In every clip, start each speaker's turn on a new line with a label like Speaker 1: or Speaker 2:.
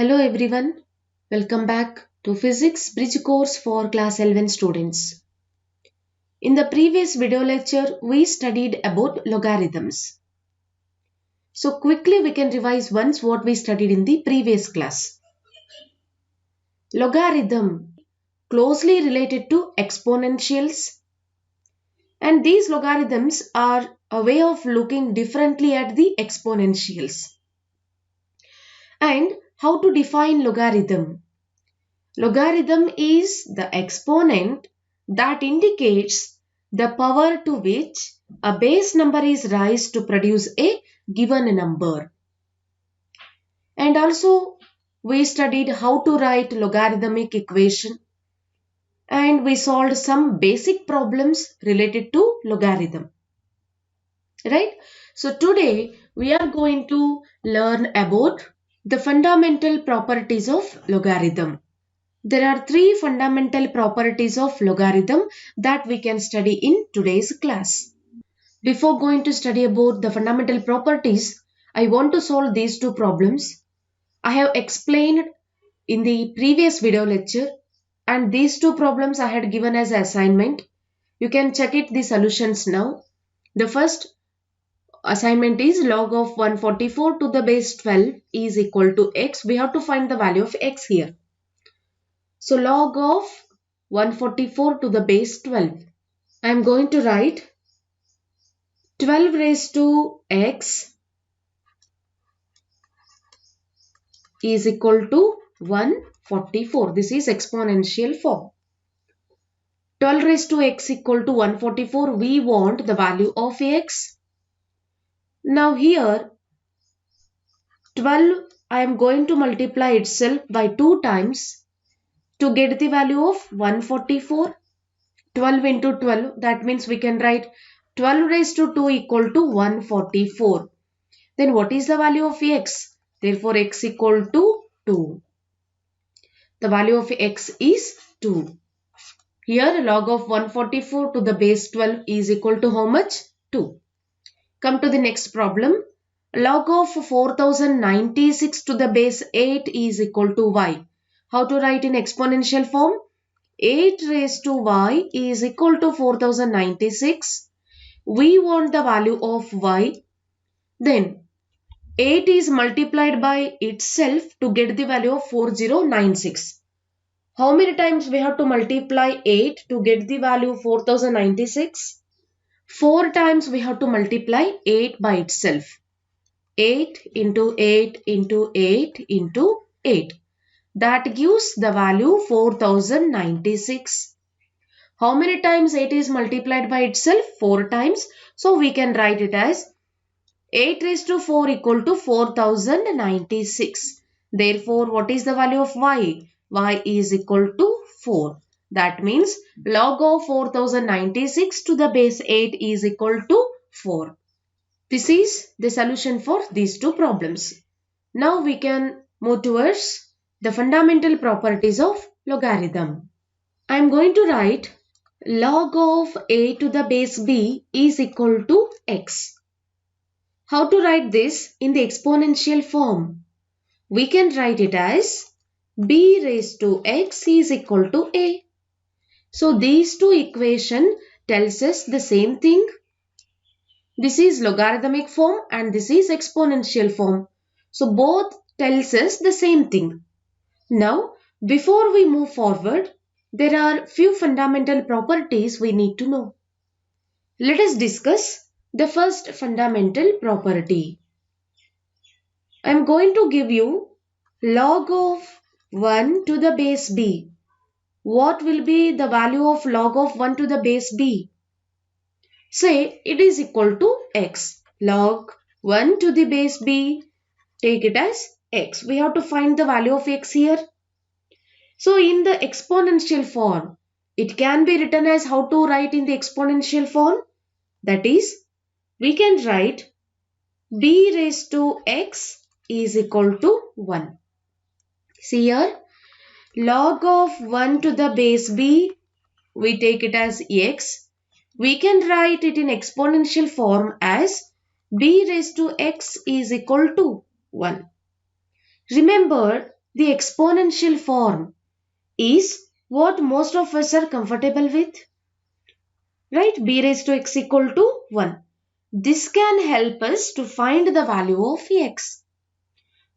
Speaker 1: Hello everyone, welcome back to Physics Bridge course for class 11 students. In the previous video lecture, we studied about logarithms. So quickly we can revise once what we studied in the previous class. Logarithm closely related to exponentials, and these logarithms are a way of looking differently at the exponentials. And how to define logarithm? Logarithm is the exponent that indicates the power to which a base number is raised to produce a given number. And also we studied how to write logarithmic equation and we solved some basic problems related to logarithm. Right? So today we are going to learn about the fundamental properties of logarithm. There are three fundamental properties of logarithm that we can study in today's class. Before going to study about the fundamental properties, I want to solve these two problems. I have explained in the previous video lecture, and these two problems I had given as assignment. You can check it the solutions now. The first assignment is log of 144 to the base 12 is equal to x. We have to find the value of x here. So log of 144 to the base 12. I am going to write 12 raised to x is equal to 144. This is exponential form. 12 raised to x equal to 144. We want the value of x. Now here 12 I am going to multiply itself by 2 times to get the value of 144. 12 into 12, that means we can write 12 raised to 2 equal to 144. Then what is the value of x? Therefore x equal to 2. The value of x is 2. Here log of 144 to the base 12 is equal to how much? 2. Come to the next problem. Log of 4096 to the base 8 is equal to y. How to write in exponential form? 8 raised to y is equal to 4096. We want the value of y. Then 8 is multiplied by itself to get the value of 4096. How many times we have to multiply 8 to get the value 4096? 4 times we have to multiply 8 by itself. 8 into 8 into 8 into 8. That gives the value 4096. How many times 8 is multiplied by itself? 4 times. So we can write it as 8 raised to 4 equal to 4096. Therefore, what is the value of y? Y is equal to 4. That means log of 4096 to the base 8 is equal to 4. This is the solution for these two problems. Now we can move towards the fundamental properties of logarithm. I am going to write log of a to the base b is equal to x. How to write this in the exponential form? We can write it as b raised to x is equal to a. So these two equation tells us the same thing. This is logarithmic form and this is exponential form. So both tells us the same thing. Now, before we move forward, there are few fundamental properties we need to know. Let us discuss the first fundamental property. I am going to give you log of 1 to the base b. What will be the value of log of 1 to the base b? Say it is equal to x. Log 1 to the base b, take it as x. We have to find the value of x here. So in the exponential form, it can be written as how to write in the exponential form. That is, we can write b raised to x is equal to 1. See here, log of 1 to the base b, we take it as x. We can write it in exponential form as b raised to x is equal to 1. Remember, the exponential form is what most of us are comfortable with, right? B raised to x equal to 1. This can help us to find the value of x.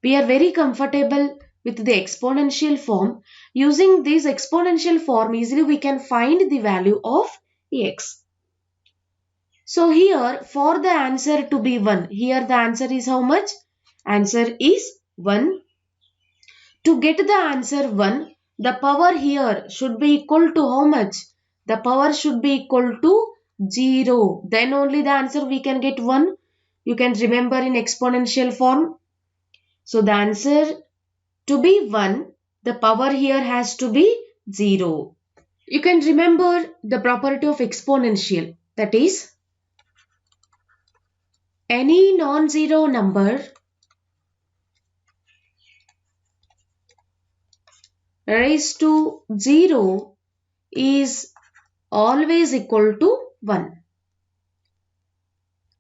Speaker 1: We are very comfortable with the exponential form. Using this exponential form, easily we can find the value of x. So here, for the answer to be 1, here the answer is how much? Answer is 1. To get the answer 1, the power here should be equal to how much? The power should be equal to 0. Then only the answer we can get 1. You can remember in exponential form. So the answer to be 1, the power here has to be 0. You can remember the property of exponential. That is, any non-zero number raised to 0 is always equal to 1.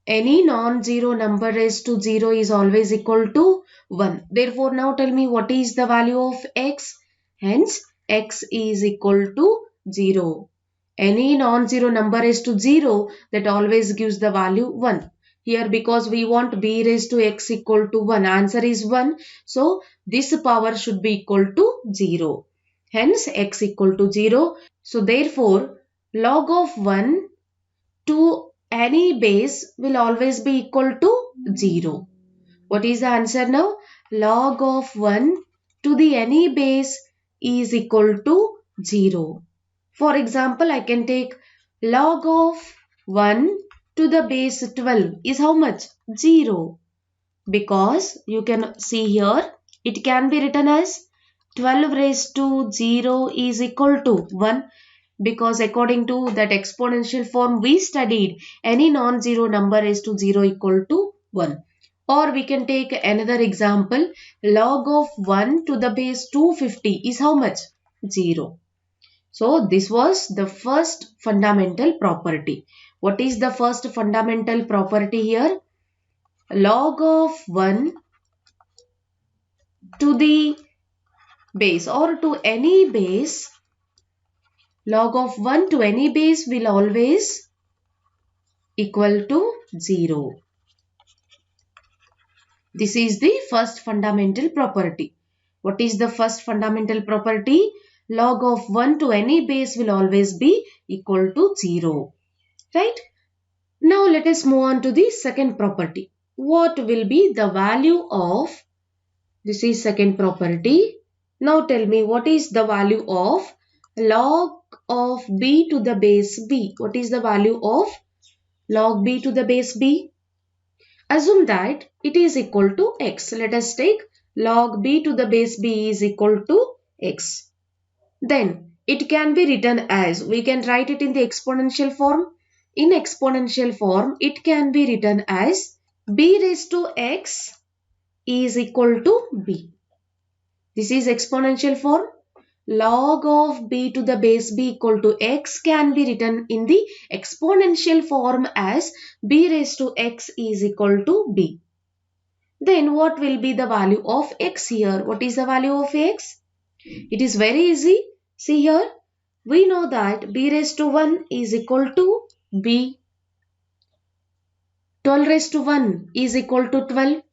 Speaker 1: Any non-zero number raised to 0 is always equal to 1. Therefore, now tell me what is the value of x. Hence, x is equal to 0. Any non-zero number raised to 0, that always gives the value 1. Here, because we want b raised to x equal to 1, answer is 1. So, this power should be equal to 0. Hence, x equal to 0. So, therefore, log of 1 to any base will always be equal to 0. What is the answer now? Log of 1 to the any base is equal to 0. For example, I can take log of 1 to the base 12 is how much? 0. Because you can see here, it can be written as 12 raised to 0 is equal to 1. Because according to that exponential form we studied, any non-zero number raised to 0 equal to 1. Or we can take another example. Log of 1 to the base 250 is how much? 0. So this was the first fundamental property. What is the first fundamental property here? Log of 1 to the base or to any base, log of 1 to any base will always equal to 0. This is the first fundamental property. What is the first fundamental property? Log of 1 to any base will always be equal to 0. Right? Now let us move on to the second property. What will be the value of, this is second property. Now tell me what is the value of log of b to the base b. What is the value of log b to the base b? Assume that it is equal to x. Let us take log b to the base b is equal to x. Then it can be written as, we can write it in the exponential form. In exponential form, it can be written as b raised to x is equal to b. This is exponential form. Log of b to the base b equal to x can be written in the exponential form as b raised to x is equal to b. Then what will be the value of x here? What is the value of x? It is very easy. See here, we know that b raised to 1 is equal to b. 12 raised to 1 is equal to 12.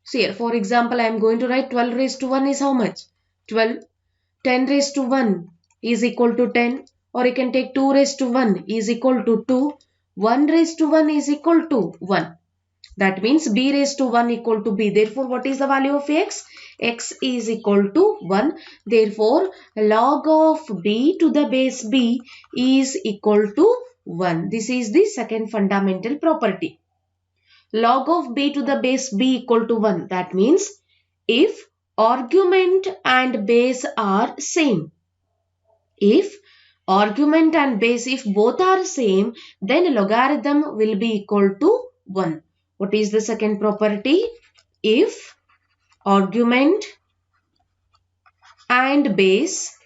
Speaker 1: See here, for example, I am going to write 12 raised to 1 is how much? 12. 10 raised to 1 is equal to 10, or you can take 2 raised to 1 is equal to 2, 1 raised to 1 is equal to 1. That means b raised to 1 equal to b. Therefore, what is the value of x? X is equal to 1. Therefore, log of b to the base b is equal to 1. This is the second fundamental property. Log of b to the base b equal to 1. That means if argument and base are same. If argument and base, if both are same, then logarithm will be equal to 1. What is the second property? If argument and base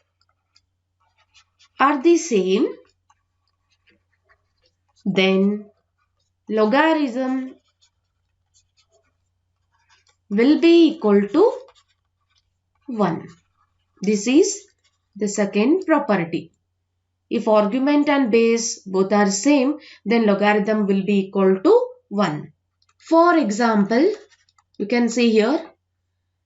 Speaker 1: are the same, then logarithm will be equal to 1. This is the second property. If argument and base both are same, then logarithm will be equal to 1. For example, you can see here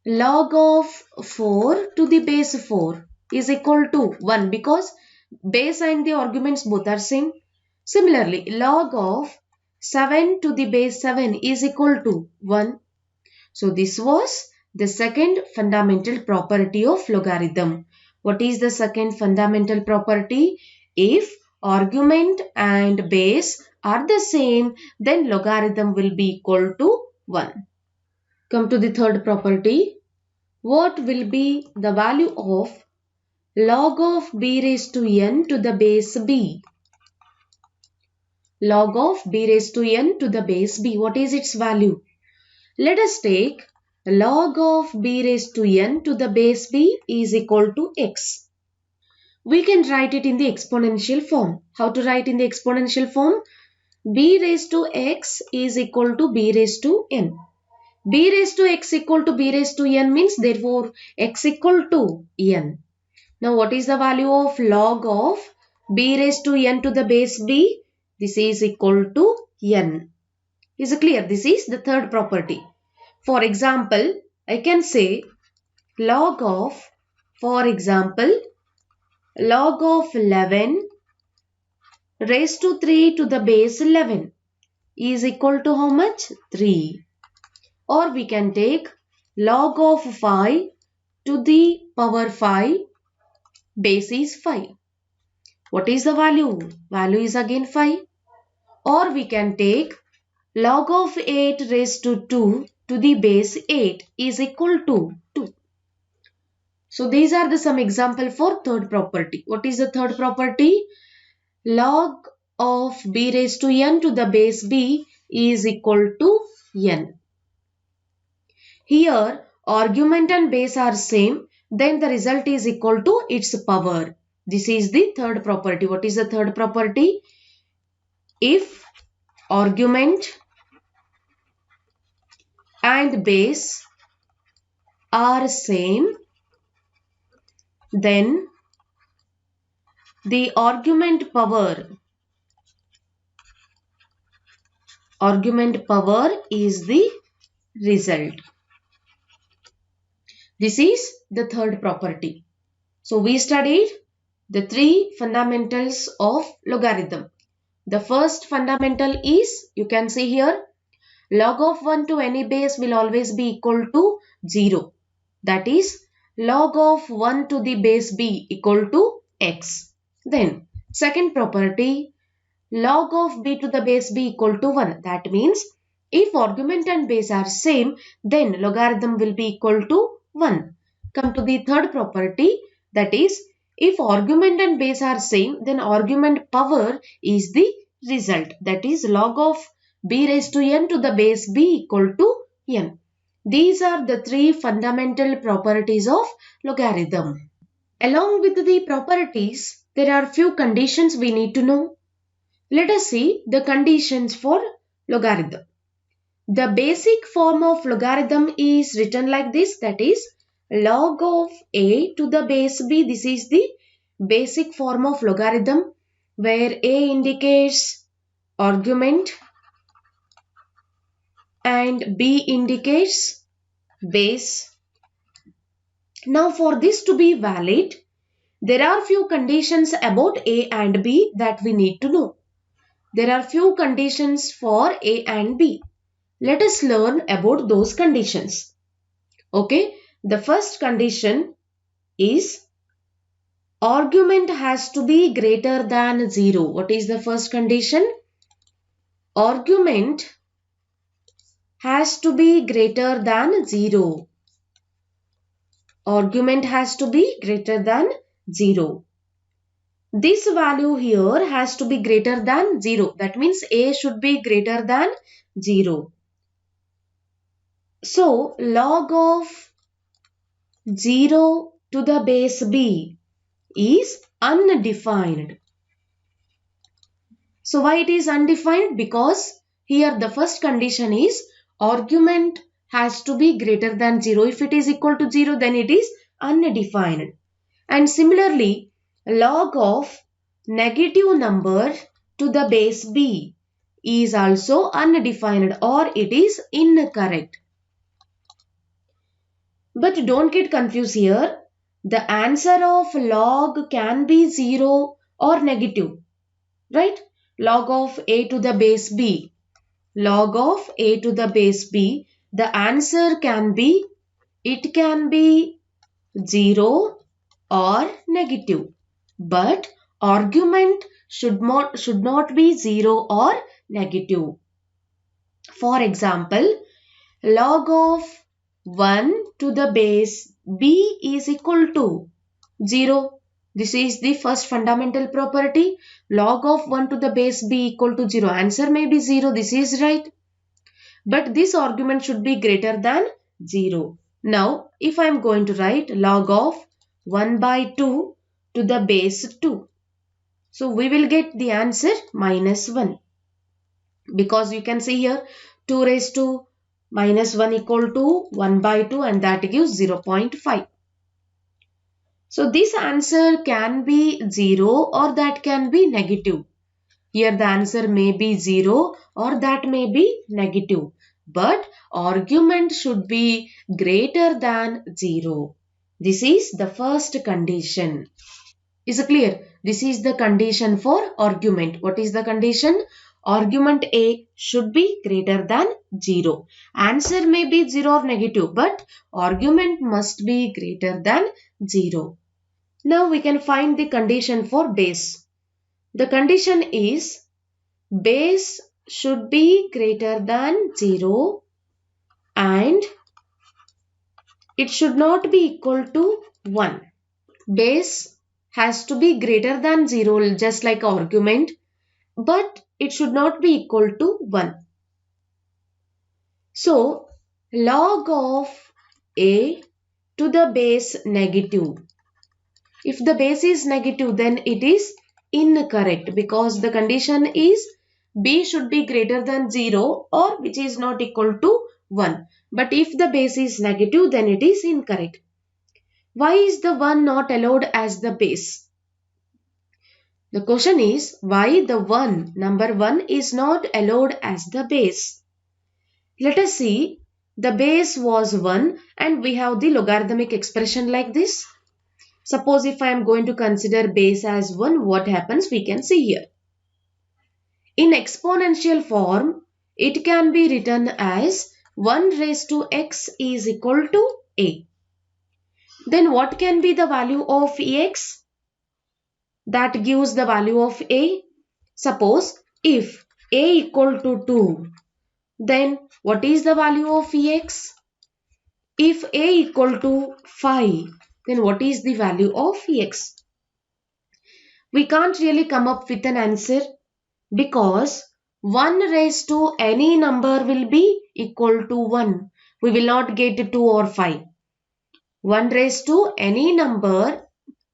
Speaker 1: log of 4 to the base 4 is equal to 1 because base and the arguments both are same. Similarly, log of 7 to the base 7 is equal to 1. So this was the second fundamental property of logarithm. What is the second fundamental property? If argument and base are the same, then logarithm will be equal to 1. Come to the third property. What will be the value of log of b raised to n to the base b? Log of b raised to n to the base b. What is its value? Let us take log of b raised to n to the base b is equal to x. We can write it in the exponential form. How to write in the exponential form? B raised to x is equal to b raised to n. B raised to x equal to b raised to n means therefore x equal to n. Now what is the value of log of b raised to n to the base b? This is equal to n. Is it clear? This is the third property. For example, I can say log of, for example, log of 11 raised to 3 to the base 11 is equal to how much? 3. Or we can take log of 5 to the power 5, base is 5. What is the value? Value is again 5. Or we can take log of 8 raised to 2 to the base 8 is equal to 2. So these are the some example for third property. What is the third property? Log of b raised to n to the base b is equal to n. Here argument and base are same, then the result is equal to its power. This is the third property. What is the third property? If argument and base are same, then the argument power is the result. This is the third property. So we studied the three fundamentals of logarithm. The first fundamental is, you can see here, log of 1 to any base will always be equal to 0. That is, log of 1 to the base b equal to x. Then, second property, log of b to the base b equal to 1. That means, if argument and base are same, then logarithm will be equal to 1. Come to the third property, that is, if argument and base are same, then argument power is the result. That is, log of b raised to n to the base b equal to n. These are the three fundamental properties of logarithm. Along with the properties, there are few conditions we need to know. Let us see the conditions for logarithm. The basic form of logarithm is written like this, that is log of a to the base b. This is the basic form of logarithm where a indicates argument and b indicates base. Now for this to be valid, there are few conditions about a and b that we need to know. There are few conditions for a and b. Let us learn about those conditions. Okay, the first condition is argument has to be greater than 0. What is the first condition? Argument has to be greater than 0. Argument has to be greater than 0. This value here has to be greater than 0. That means a should be greater than 0. So, log of 0 to the base b is undefined. So, why it is undefined? Because here the first condition is argument has to be greater than 0. If it is equal to 0, then it is undefined. And similarly, log of negative number to the base b is also undefined or it is incorrect. But don't get confused here. The answer of log can be 0 or negative, right? Log of a to the base b. Log of a to the base b, the answer can be, it can be 0 or negative. But argument should not be 0 or negative. For example, log of 1 to the base b is equal to 0. This is the first fundamental property. Log of 1 to the base b equal to 0. Answer may be 0. This is right. But this argument should be greater than 0. Now, if I am going to write log of 1 by 2 to the base 2. So, we will get the answer minus 1. Because you can see here 2 raised to minus 1 equal to 1 by 2 and that gives 0.5. So, this answer can be 0 or that can be negative. Here the answer may be 0 or that may be negative. But argument should be greater than 0. This is the first condition. Is it clear? This is the condition for argument. What is the condition? Argument A should be greater than 0. Answer may be 0 or negative, but argument must be greater than 0. Now we can find the condition for base. The condition is base should be greater than 0 and it should not be equal to 1. Base has to be greater than 0 just like argument, but it should not be equal to 1. So, log of a to the base negative. If the base is negative, then it is incorrect because the condition is b should be greater than 0 or which is not equal to 1. But if the base is negative, then it is incorrect. Why is the 1 not allowed as the base? The question is why the number 1 is not allowed as the base. Let us see, the base was 1 and we have the logarithmic expression like this. Suppose if I am going to consider base as 1, what happens we can see here. In exponential form, it can be written as 1 raised to x is equal to a. Then what can be the value of x? That gives the value of a. Suppose if a equal to 2, then what is the value of x? If a equal to 5, then what is the value of x? We can't really come up with an answer because 1 raised to any number will be equal to 1. We will not get 2 or 5. 1 raised to any number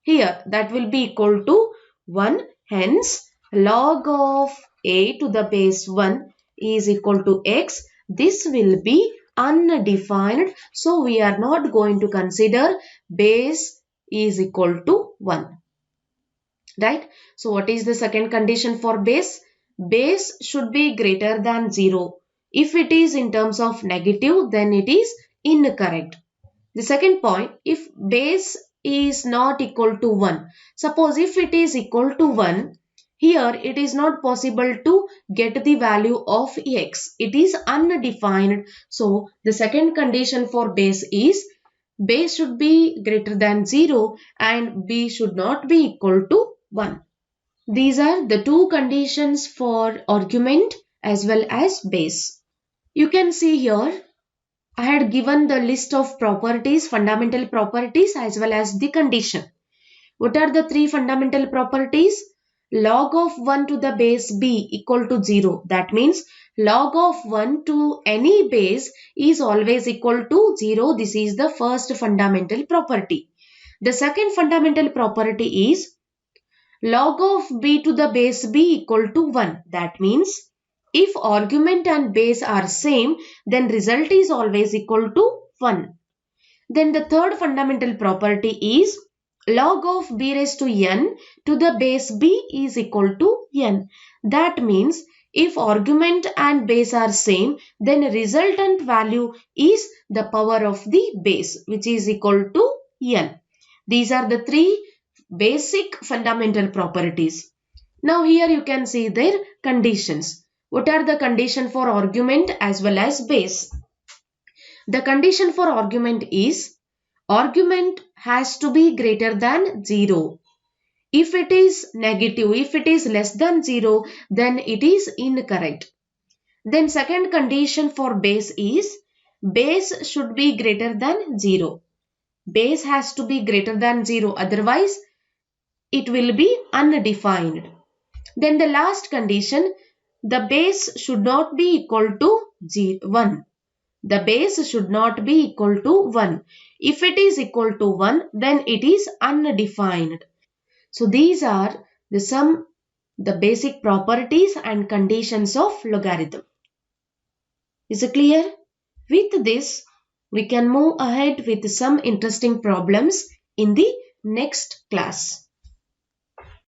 Speaker 1: here that will be equal to 1. Hence, log of a to the base 1 is equal to x. This will be undefined. So, we are not going to consider base is equal to 1. Right? So, what is the second condition for base? Base should be greater than 0. If it is in terms of negative, then it is incorrect. The second point, if base is not equal to 1. Suppose if it is equal to 1, here it is not possible to get the value of x. It is undefined. So, the second condition for base is base should be greater than 0 and b should not be equal to 1. These are the two conditions for argument as well as base. You can see here I had given the list of properties, fundamental properties as well as the condition. What are the three fundamental properties? Log of 1 to the base b equal to 0. That means log of 1 to any base is always equal to 0. This is the first fundamental property. The second fundamental property is log of b to the base b equal to 1. That means if argument and base are same, then result is always equal to 1. Then the third fundamental property is log of b raised to n to the base b is equal to n. That means if argument and base are same, then resultant value is the power of the base, which is equal to n. These are the three basic fundamental properties. Now here you can see their conditions. What are the conditions for argument as well as base? The condition for argument is argument has to be greater than 0. If it is negative, if it is less than 0, then it is incorrect. Then second condition for base is base should be greater than 0. Base has to be greater than 0, otherwise it will be undefined. Then the last condition, the base should not be equal to 1. The base should not be equal to 1. If it is equal to 1, then it is undefined. So these are the basic properties and conditions of logarithm. Is it clear? With this, we can move ahead with some interesting problems in the next class.